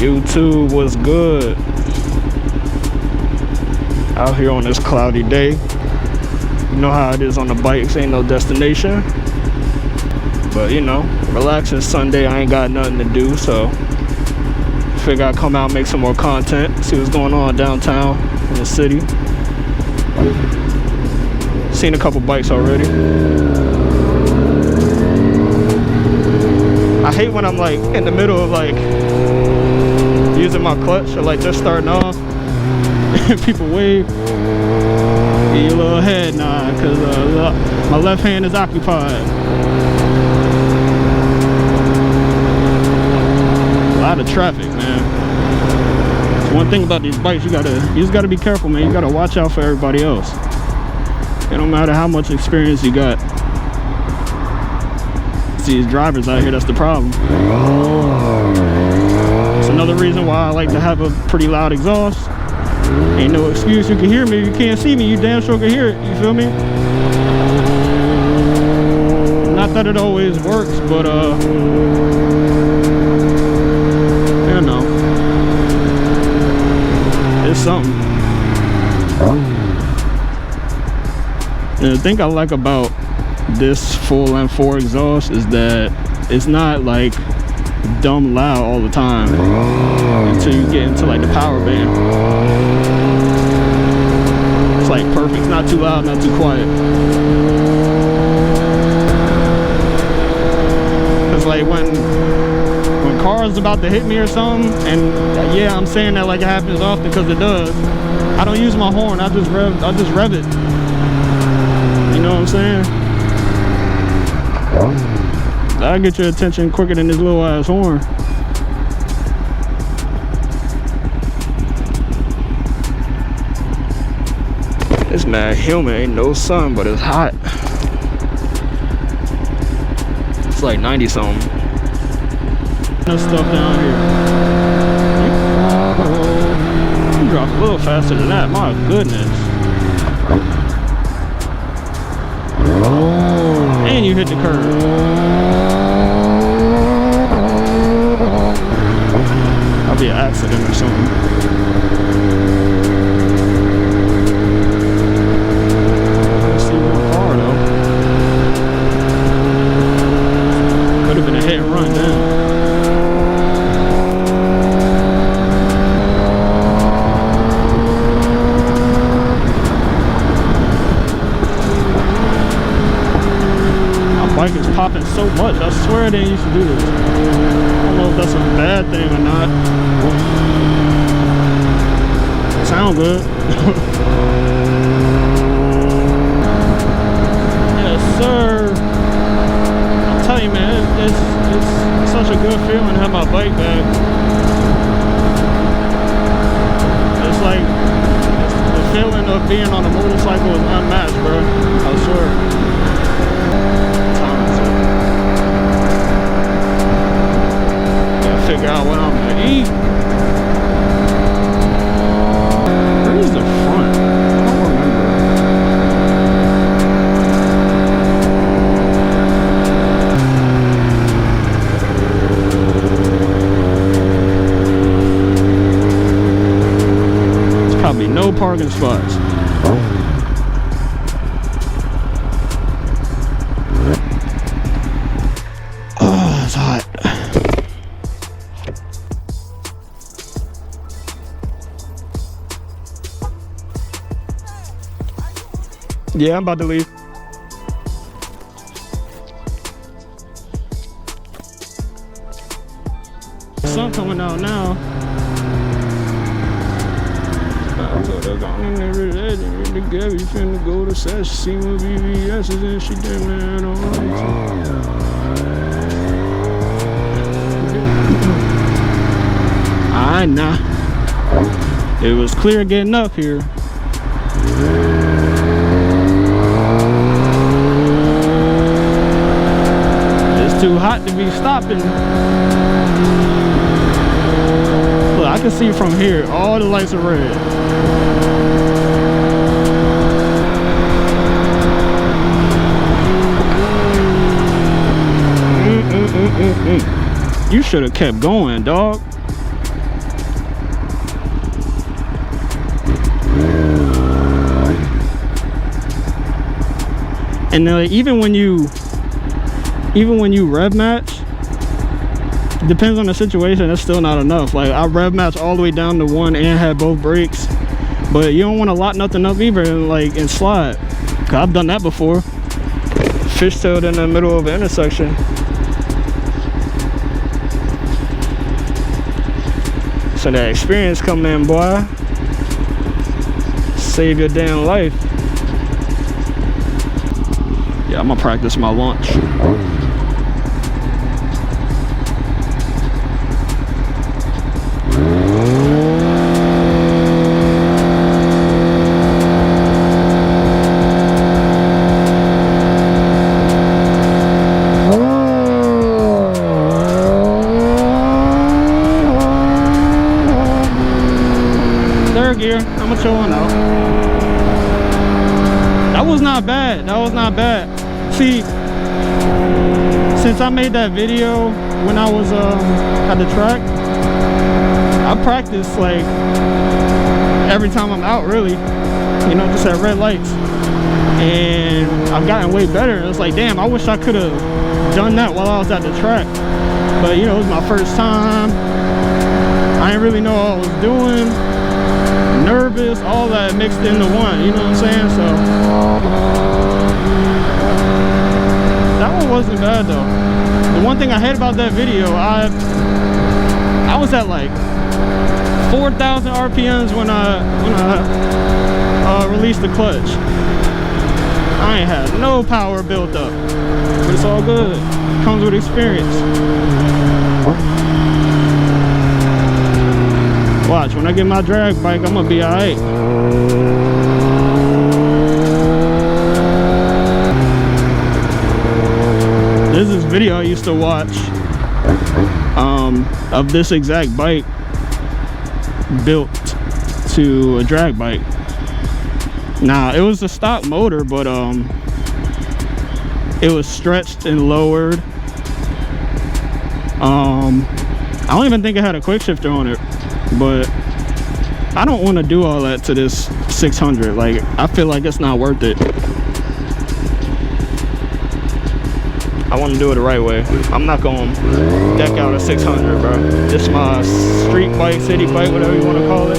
YouTube was good. Out here on this cloudy day. You know how it is on the bikes, ain't no destination. But you know, relaxing Sunday, I ain't got nothing to do, so figure I'd come out, make some more content, see what's going on downtown in the city. Seen a couple bikes already. I hate when I'm like in the middle of like using my clutch or like just starting off and people wave. Get your little head nod, cause my left hand is occupied. A lot of traffic, man. It's one thing about these bikes, you just gotta be careful, man. You gotta watch out for everybody else. It don't matter how much experience you got. See these drivers out here, that's the problem. It's another reason why I like to have a pretty loud exhaust. Ain't no excuse you can hear me, you can't see me, you damn sure can hear it, you feel me? Not that it always works, but you know, it's something. And the thing I like about this full length 4 exhaust is that it's not like dumb loud all the time until you get into like the power band. It's like perfect. It's not too loud, not too quiet. It's like when cars about to hit me or something, and yeah, I'm saying that like it happens often because it does. I don't use my horn. I just rev it. You know what I'm saying? That'll get your attention quicker than this little ass horn. It's mad humid, ain't no sun, but it's hot. It's like 90 something. No stuff down here. You drop a little faster than that, my goodness. And you hit the curb. That'll be an accident or something. Let's see one car though. Could have been a hit and run then. Bike is popping so much. I swear they used to do this. I don't know if that's a bad thing or not. Sound good. Yes, sir. I'm telling you, man, it's such a good feeling to have my bike back. It's like the feeling of being on a motorcycle is unmatched, bro. I swear. Figure out what I'm gonna eat. Where's the front? I don't remember. There's probably no parking spots. Oh, it's hot. Yeah, I'm about to leave. Sun coming out now. I told her gone in there with that and together. You finna go to sesh, see what BBS is and she did, man. Alright, nah. It was clear getting up here. Too hot to be stopping. Look, I can see from here, all the lights are red. You should have kept going, dog. And then like, even when you rev match, depends on the situation, it's still not enough. Like I rev match all the way down to 1 and had both brakes, but you don't want to lock nothing up either and slide. 'Cause I've done that before. Fishtailed in the middle of an intersection. So that experience come in, boy. Save your damn life. Yeah, I'm gonna practice my launch. Gear, I'm gonna chill on out. That was not bad. That was not bad. See, since I made that video when I was at the track, I practice like every time I'm out, really. You know, just at red lights, and I've gotten way better. It's like, damn, I wish I could have done that while I was at the track. But you know, it was my first time. I didn't really know what I was doing. Nervous, all that mixed into one, you know what I'm saying? So that one wasn't bad though. The one thing I hate about that video, I was at like 4,000 RPMs when I released the clutch. I ain't had no power built up, but it's all good. It comes with experience. Watch, when I get my drag bike, I'm gonna be alright. This is video I used to watch of this exact bike built to a drag bike. Now, it was a stock motor, but it was stretched and lowered. I don't even think it had a quick shifter on it. But I don't want to do all that to this 600. Like, I feel like it's not worth it. I want to do it the right way. I'm not going to deck out a 600, bro. This is my street bike, city bike, whatever you want to call it.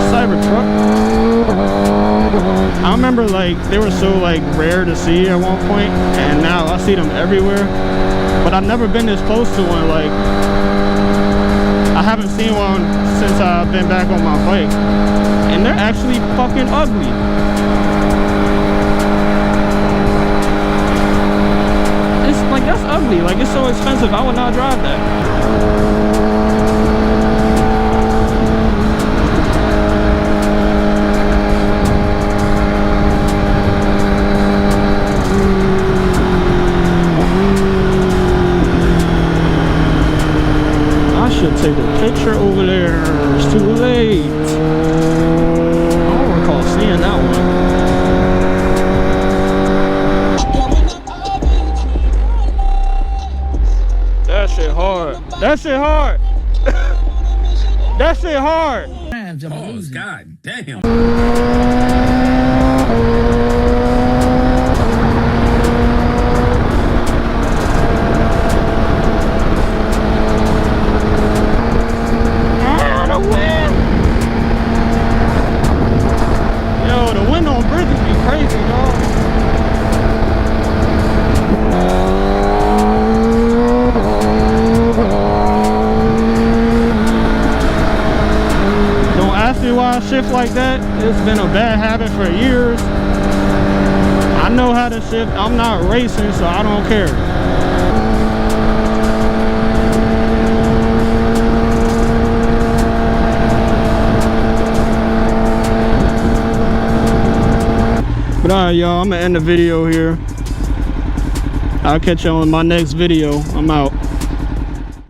Cybertruck. I remember like they were so like rare to see at one point, and now I see them everywhere. But I've never been this close to one. Like, I haven't seen one since I've been back on my bike. And they're actually fucking ugly. It's like, that's ugly. Like, it's so expensive. I would not drive that. Should take a picture over there. It's too late. I don't recall seeing that one. That shit hard. That shit hard. That shit hard. Oh, God damn. Shift like that, it's been a bad habit for years. I know how to shift. I'm not racing, so I don't care. But alright, y'all, I'm gonna end the video here. I'll catch y'all in my next video. I'm out.